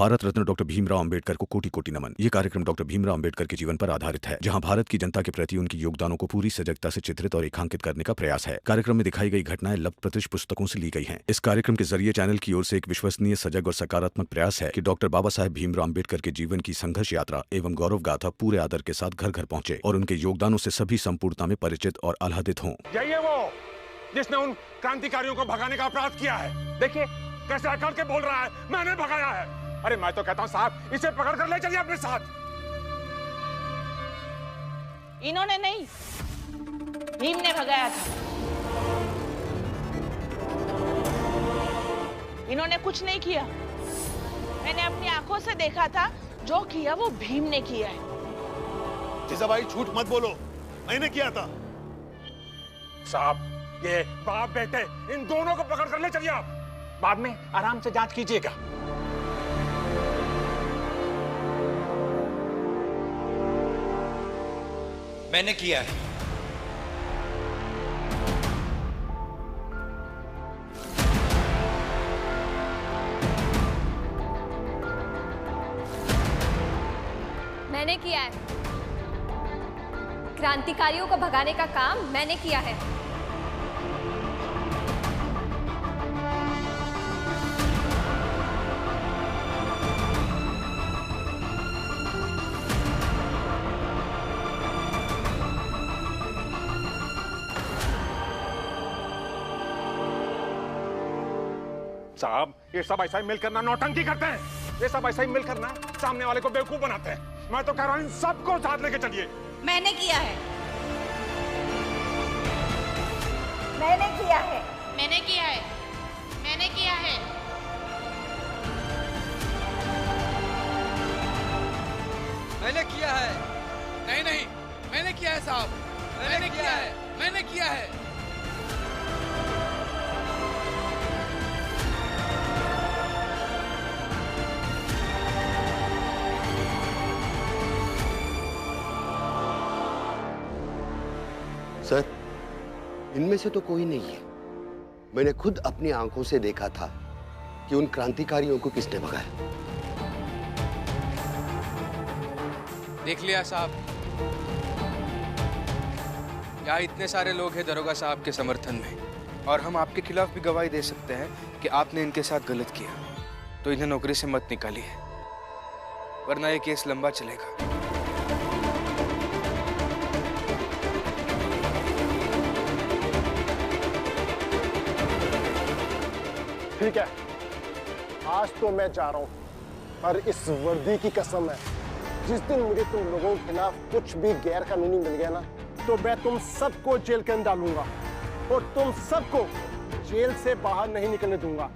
Bharat Ratna doctor Bhimrao Ambedkar को कोटि कोटि नमन। ये कार्यक्रम डॉक्टर भीमराव अंबेडकर के जीवन पर आधारित है, जहां भारत की जनता के प्रति उनके योगदानों को पूरी सजगता से चित्रित और रेखांकित करने का प्रयास है। कार्यक्रम में दिखाई गई घटनाएं लब्ध पुस्तकों से ली गई हैं। इस कार्यक्रम के जरिए चैनल की ओर से एक विश्वसनीय, सजग और सकारात्मक प्रयास है कि डॉक्टर बाबा साहेब भीमराव अंबेडकर के जीवन की संघर्ष यात्रा एवं गौरव गाथा पूरे आदर के साथ घर घर पहुंचे और उनके योगदानों से सभी संपूर्णता में परिचित और आह्लादित हों। यही है वो जिसने उन क्रांतिकारियों को भगाने का अपराध किया है। देखिए कैसे अकड़ के बोल रहा है, मैंने भगाया है। अरे मैं तो कहता हूँ साहब, इसे पकड़ कर ले चलिए अपने साथ। इन्होंने नहीं, भीम ने भगाया था। इन्होंने कुछ नहीं किया, मैंने अपनी आंखों से देखा था। जो किया वो भीम ने किया है। जीजाबाई झूठ मत बोलो, मैंने किया था। साहब ये बाप बेटे इन दोनों को पकड़ कर ले चलिए आप, बाद में आराम से जांच कीजिएगा। मैंने किया है। मैंने किया है। क्रांतिकारियों को भगाने का काम मैंने किया है। साहब ये सब ऐसा ही मिलकर ना नौटंकी करते हैं, ये सब ऐसा ही मिलकर ना सामने वाले को बेवकूफ बनाते हैं। मैं तो कह रहा हूं इन सबको साथ लेके चलिए। मैंने किया है। मैंने किया है। मैंने किया है। मैंने किया है। मैंने किया है। नहीं नहीं, मैंने किया है साहब, मैंने किया है। मैंने किया है। सर, इनमें से तो कोई नहीं है। मैंने खुद अपनी आंखों से देखा था कि उन क्रांतिकारियों को किसने भगाया। देख लिया साहब, यहाँ इतने सारे लोग हैं दरोगा साहब के समर्थन में, और हम आपके खिलाफ भी गवाही दे सकते हैं कि आपने इनके साथ गलत किया। तो इन्हें नौकरी से मत निकालिए, वरना ये केस लंबा चलेगा। ठीक है, आज तो मैं जा रहा हूं, पर इस वर्दी की कसम है, जिस दिन मुझे तुम लोगों के खिलाफ कुछ भी गैर कानूनी मिल गया ना, तो मैं तुम सबको जेल के अंदर डालूंगा और तुम सबको जेल से बाहर नहीं निकलने दूंगा।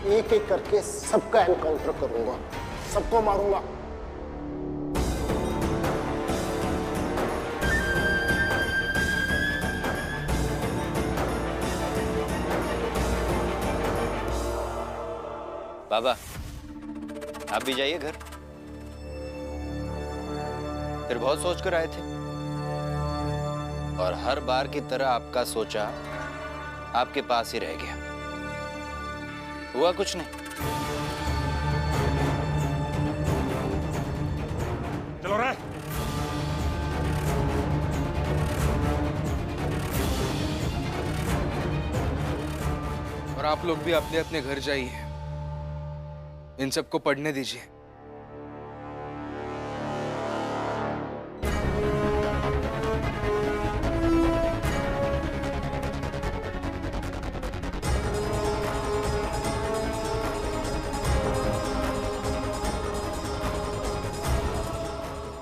एक एक करके सबका एनकाउंटर करूंगा, सबको मारूंगा। बाबा आप भी जाइए घर। फिर बहुत सोच कर आए थे, और हर बार की तरह आपका सोचा आपके पास ही रह गया। हुआ कुछ नहीं। चलो रे। और आप लोग भी अपने अपने घर जाइए, इन सबको पढ़ने दीजिए।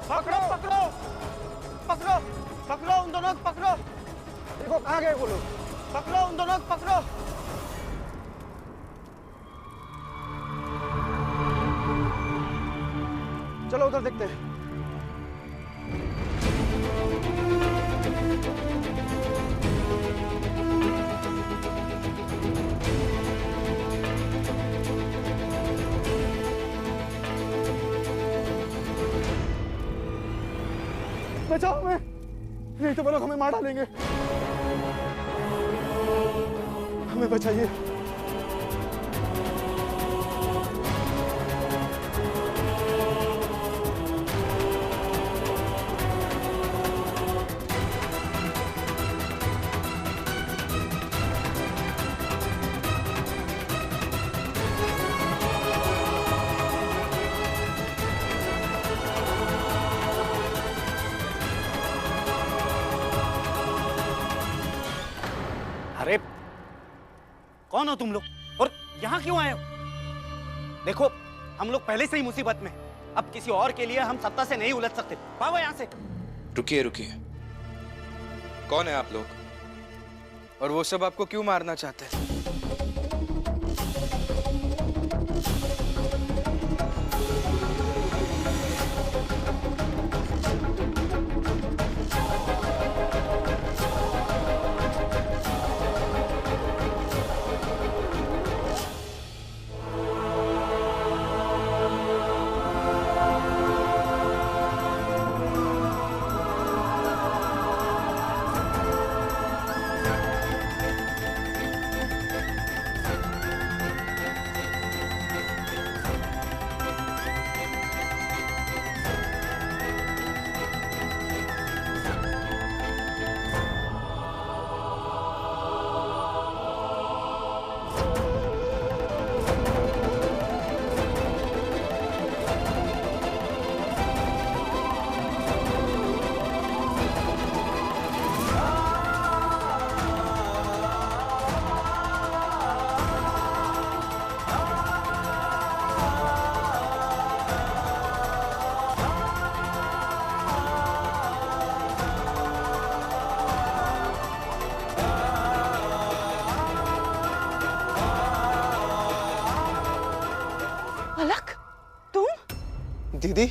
पकड़ो पकड़ो पकड़ो पकड़ो उन दोनों को पकड़ो। देखो कहाँ गए वो लोग। पकड़ो उन दोनों को पकड़ो। चलो उधर देखते हैं। बचाओ हमें, नहीं तो वो लोग हमें मार डालेंगे। हमें बचाइए। कौन हो तुम लोग और यहाँ क्यों आए हो? देखो हम लोग पहले से ही मुसीबत में, अब किसी और के लिए हम सत्ता से नहीं उलझ सकते। भागो यहाँ से। रुकिए रुकिए, कौन है आप लोग और वो सब आपको क्यों मारना चाहते हैं? अलक, तुम? दीदी,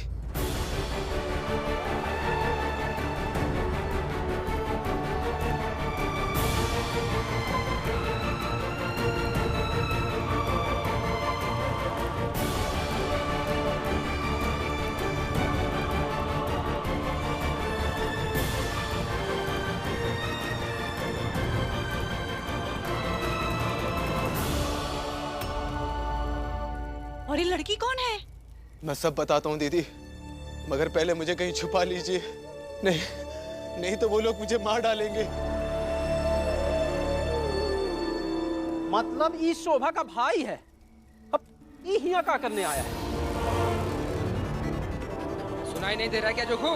और ये लड़की कौन है? मैं सब बताता हूँ दीदी, मगर पहले मुझे कहीं छुपा लीजिए। नहीं नहीं तो वो लोग मुझे मार डालेंगे। मतलब ये शोभा का भाई है, अब ये यहाँ क्या करने आया है? सुनाई नहीं दे रहा क्या जोखू?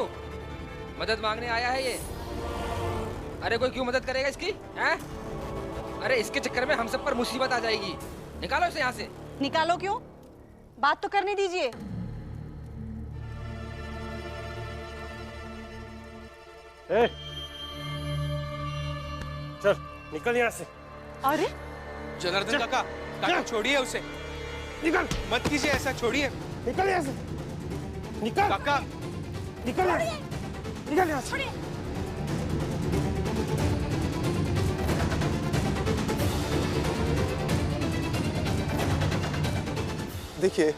मदद मांगने आया है ये। अरे कोई क्यों मदद करेगा इसकी? हैं? अरे इसके चक्कर में हम सब पर मुसीबत आ जाएगी। निकालो इसे यहाँ से। निकालो क्यों? बात तो करने दीजिए। चल निकल यहाँ से। अरे जनार्दन काका, काका छोड़िए उसे। निकल, मत कीजिए ऐसा, छोड़िए। निकल यहाँ से, निकल काका, निकल यहाँ से, निकल यहाँ से। देखिए,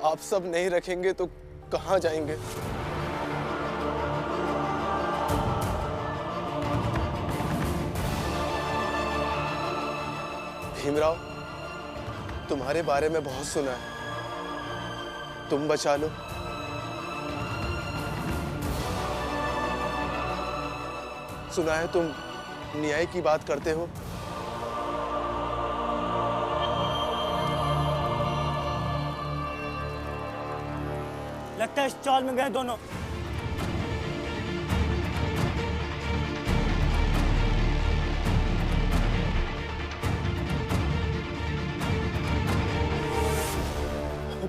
आप सब नहीं रखेंगे तो कहाँ जाएंगे? भीमराव, तुम्हारे बारे में बहुत सुना है, तुम बचा लो। सुना है तुम न्याय की बात करते हो। लगता है इस चाल में गए दोनों।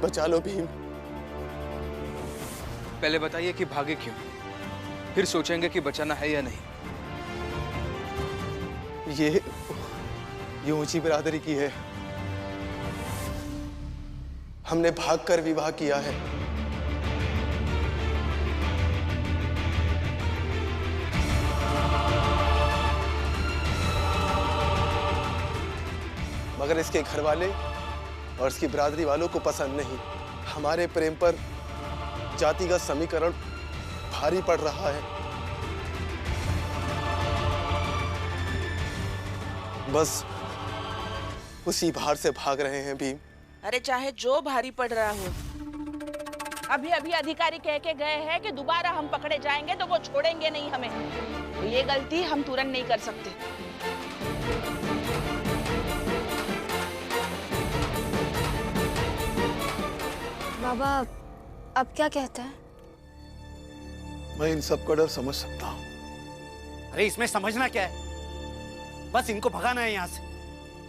बचा लो भीम। पहले बताइए कि भागे क्यों, फिर सोचेंगे कि बचाना है या नहीं। ये ऊंची बिरादरी की है। हमने भागकर विवाह किया है। मगर इसके घर वाले और इसकी बिरादरी वालों को पसंद नहीं। हमारे प्रेम पर जातिगत समीकरण भारी पड़ रहा है। बस उसी भार से भाग रहे हैं भीम। अरे चाहे जो भारी पड़ रहा हो, अभी अभी अधिकारी कह के गए हैं कि दोबारा हम पकड़े जाएंगे तो वो छोड़ेंगे नहीं हमें। तो ये गलती हम तुरंत नहीं कर सकते। बाबा अब क्या कहते हैं? मैं इन सब का डर समझ सकता हूँ। अरे इसमें समझना क्या है? बस इनको भगाना है यहाँ से।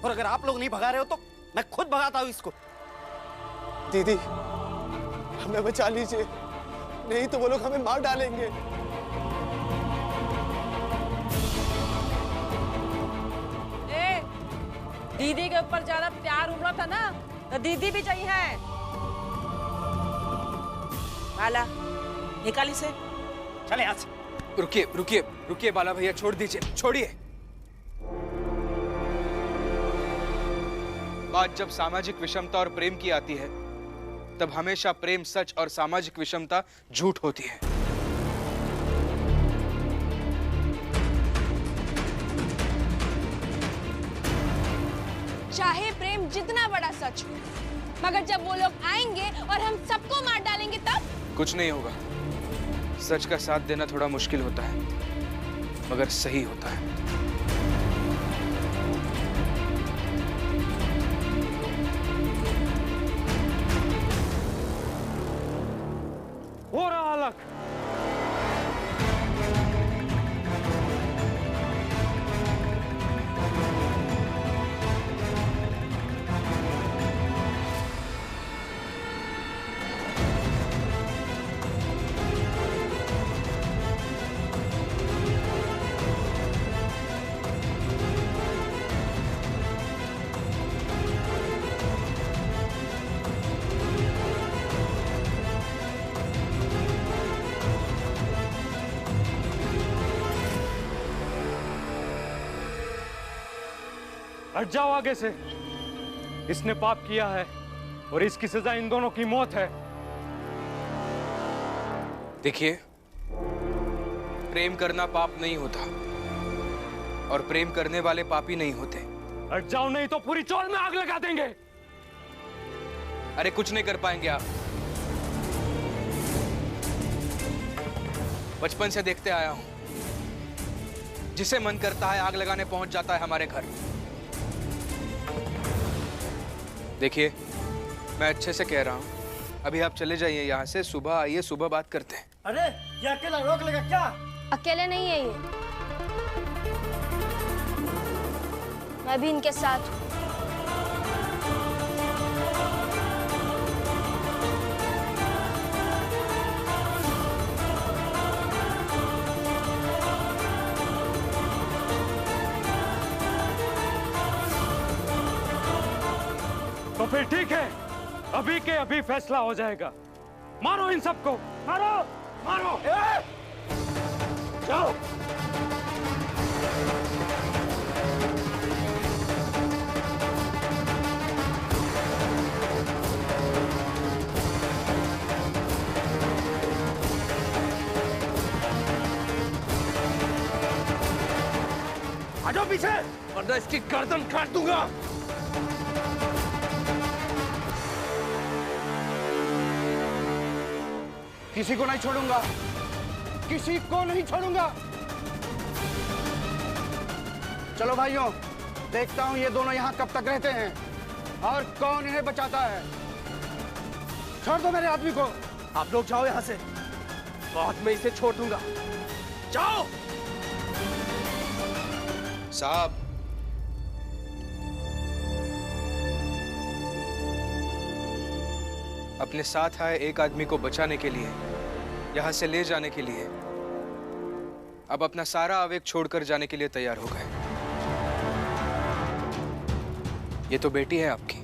और अगर आप लोग नहीं भगा रहे हो तो मैं खुद भगाता हूँ इसको। दीदी, हमें बचा लीजिए, नहीं तो वो लोग हमें मार डालेंगे। दीदी के ऊपर ज्यादा प्यार उमड़ा था ना, तो दीदी भी चाहिए। बाला, निकाल इसे। चले यहाँ से। रुकिए रुकिए रुकिए बाला भैया, छोड़ दीजिए, छोड़िए। बात जब सामाजिक विषमता और प्रेम की आती है, तब हमेशा प्रेम सच और सामाजिक विषमता झूठ होती है। चाहे प्रेम जितना बड़ा सच हो, मगर जब वो लोग आएंगे और हम सबको मार डालेंगे तब कुछ नहीं होगा। सच का साथ देना थोड़ा मुश्किल होता है, मगर सही होता है। हो रहा अलग। हट जाओ आगे से। इसने पाप किया है और इसकी सजा इन दोनों की मौत है। देखिए, प्रेम करना पाप नहीं होता और प्रेम करने वाले पापी नहीं होते। हट जाओ, नहीं तो पूरी चौल में आग लगा देंगे। अरे कुछ नहीं कर पाएंगे आप। बचपन से देखते आया हूं, जिसे मन करता है आग लगाने पहुंच जाता है हमारे घर। देखिए, मैं अच्छे से कह रहा हूं, अभी आप चले जाइए यहाँ से। सुबह आइए, सुबह बात करते हैं। अरे ये अकेला रोक लेगा क्या? अकेले नहीं है ये, मैं भी इनके साथ हूँ। तो फिर ठीक है, अभी के अभी फैसला हो जाएगा। मारो इन सबको, मारो मारो। जाओ। आ जाओ पीछे, वरना इसकी गर्दन काट दूंगा। किसी को नहीं छोड़ूंगा, किसी को नहीं छोड़ूंगा। चलो भाइयों, देखता हूं ये दोनों यहां कब तक रहते हैं और कौन इन्हें बचाता है। छोड़ दो मेरे आदमी को। आप लोग जाओ यहाँ से, बाद में इसे छोड़ दूंगा। जाओ। साहब, अपने साथ आए एक आदमी को बचाने के लिए, यहां से ले जाने के लिए, अब अपना सारा आवेग छोड़कर जाने के लिए तैयार हो गए। ये तो बेटी है आपकी,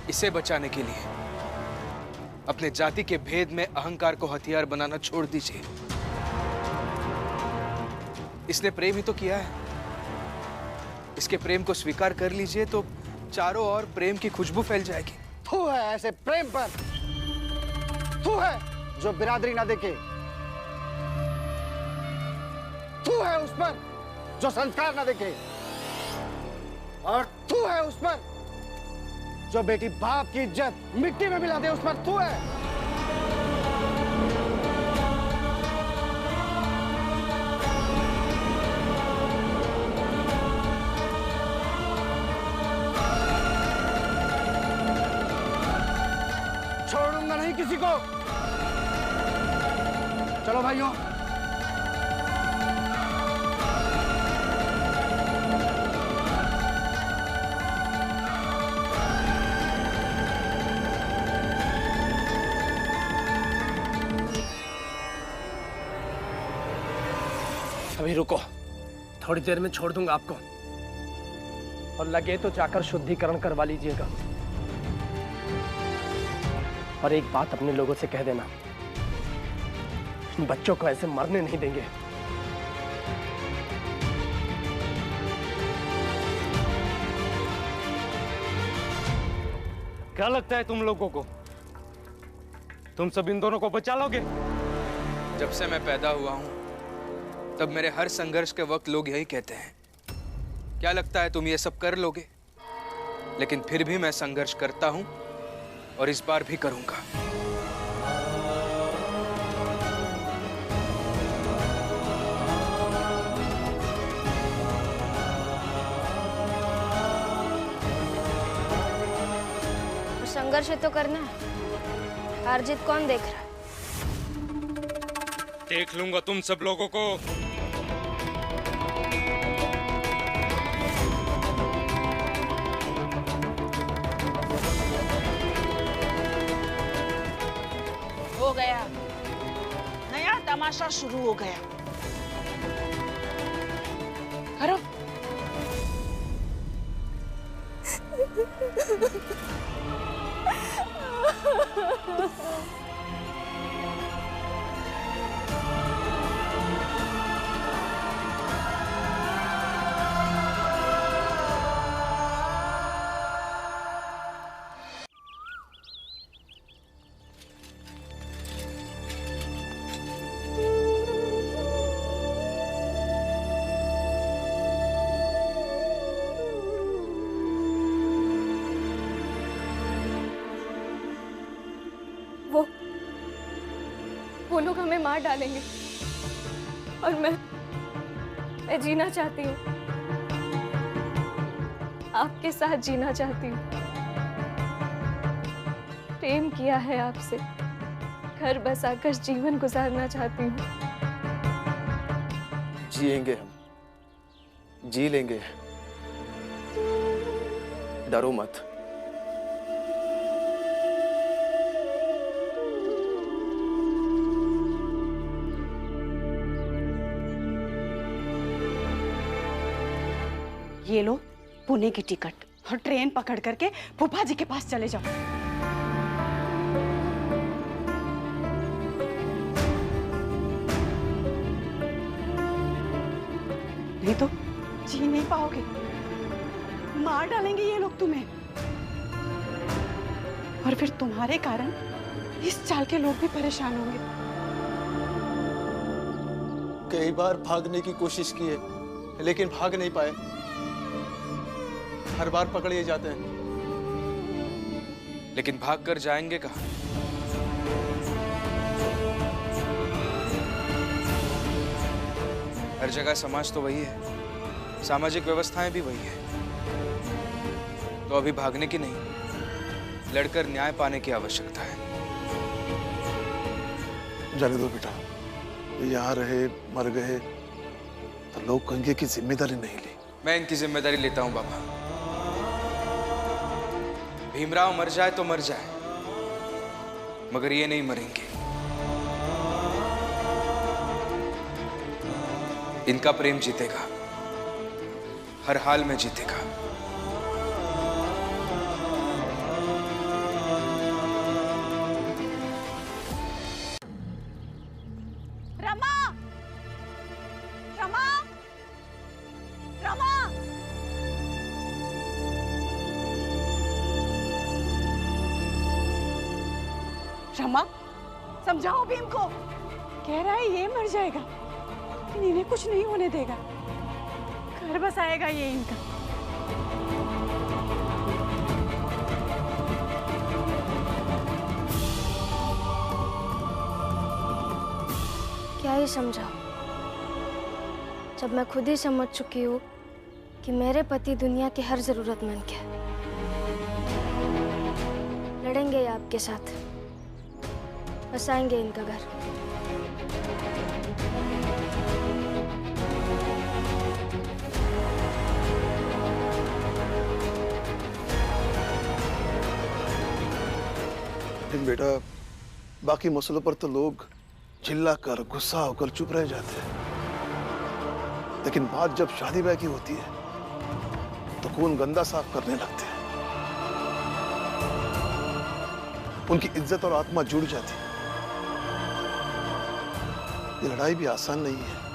इसे बचाने के लिए अपने जाति के भेद में अहंकार को हथियार बनाना छोड़ दीजिए। इसने प्रेम ही तो किया है, इसके प्रेम को स्वीकार कर लीजिए तो चारों ओर प्रेम की खुशबू फैल जाएगी। थू है ऐसे प्रेम पर, थू है जो बिरादरी ना देखे, थू है उस पर जो संस्कार ना देखे, और थू है उस पर जो बेटी बाप की इज्जत मिट्टी में मिला दे, उस पर थू है। छोड़ूंगा नहीं किसी को। चलो भाइयों, अभी रुको, थोड़ी देर में छोड़ दूंगा आपको, और लगे तो जाकर शुद्धिकरण करवा लीजिएगा। और एक बात अपने लोगों से कह देना, बच्चों को ऐसे मरने नहीं देंगे। क्या लगता है तुम लोगों को, तुम सब इन दोनों को बचा लोगे? जब से मैं पैदा हुआ हूं तब मेरे हर संघर्ष के वक्त लोग यही कहते हैं, क्या लगता है तुम ये सब कर लोगे? लेकिन फिर भी मैं संघर्ष करता हूं और इस बार भी करूंगा। संघर्ष तो करना है, हार जीत कौन देख रहा है? देख लूंगा तुम सब लोगों को। हो गया, नया तमाशा शुरू हो गया। करो। वो लोग हमें मार डालेंगे और मैं जीना चाहती हूँ, आपके साथ जीना चाहती हूँ। प्रेम किया है आपसे, घर बसाकर जीवन गुजारना चाहती हूँ। जिएंगे हम, जी लेंगे, डरो मत। ये लो पुणे की टिकट और ट्रेन पकड़ करके फूफा जी के पास चले जाओ। नहीं तो जी नहीं पाओगे, मार डालेंगे ये लोग तुम्हें, और फिर तुम्हारे कारण इस चाल के लोग भी परेशान होंगे। कई बार भागने की कोशिश की है, लेकिन भाग नहीं पाए, हर बार पकड़े जाते हैं। लेकिन भाग कर जाएंगे कहाँ? हर जगह समाज तो वही है, सामाजिक व्यवस्थाएं भी वही है। तो अभी भागने की नहीं, लड़कर न्याय पाने की आवश्यकता है। जाने दो बेटा, यहाँ रहे मर गए तो लोग कहेंगे कि जिम्मेदारी नहीं ली। मैं इनकी जिम्मेदारी लेता हूँ बाबा। भीमराव मर जाए तो मर जाए, मगर ये नहीं मरेंगे। इनका प्रेम जीतेगा, हर हाल में जीतेगा। रमा, रमा, रमा। रमा, समझाओ भीम को, कह रहा है ये मर जाएगा, इन्हें कुछ नहीं होने देगा, घर बसाएगा ये इनका। क्या ही समझाओ, जब मैं खुद ही समझ चुकी हूँ कि मेरे पति दुनिया के हर जरूरतमंद के हैं। लड़ेंगे ये आपके साथ, बसाएंगे इनका घर। लेकिन बेटा, बाकी मसलों पर तो लोग चिल्ला कर गुस्सा होकर चुप रह जाते हैं। लेकिन बात जब शादी ब्याह की होती है तो खून गंदा साफ करने लगते हैं। उनकी इज्जत और आत्मा जुड़ जाती है। ये लड़ाई भी आसान नहीं है।